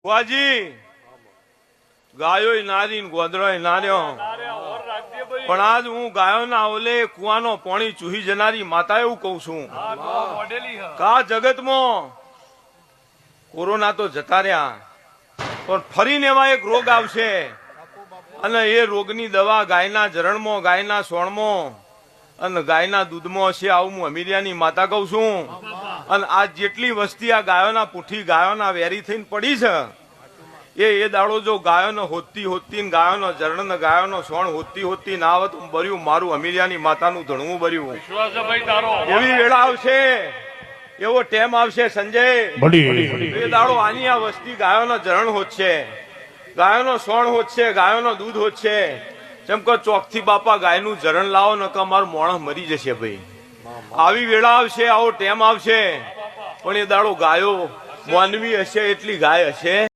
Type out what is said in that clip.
ફુવાજી ગાયો નારી ગોદડો નાર્યો પણ આજ હું ગાયો ના ઓલે કુવાનો પોણી ચૂહી જનારી માતા એવું કઉ છું કા જગતમાં કોરોના તો જતા રહ્યા પણ ફરીને એમાં એક રોગ આવશે અને એ રોગની દવા ગાયના જરણમાં ગાયના સોણમાં અને ગાયના દૂધમાં હશે આવું હું અમીરિયાની માતા કઉ છું અને આ જેટલી વસ્તી આ ગાયોના પૂઠી ગાયોના વેરી થઈને પડી છે એ દાડો જો ગાયોનો હોતી હોતી ગાયોનો જરણ ગાયોનો સોણ હોતી હોતી ના આવત બર્યું મારું અમીરિયાની માતાનું ધણવું બર્યું એવી વેળા આવશે એવો ટેમ આવશે સંજય એ દાડો આની આ વસ્તી ગાયોનો જરણ હોતશે ગાયોનો સોણ હોતશે ગાયોનો દૂધ હોતશે જેમ કે ચોકથી બાપા ગાયનું જરણ લાવો ન કે અમારું મોણસ મરી જશે ભાઈ આવી વેળા આવશે આવો ટેમ આવશે પણ એ દાડો ગાયો માનવી હશે એટલી ગાય હશે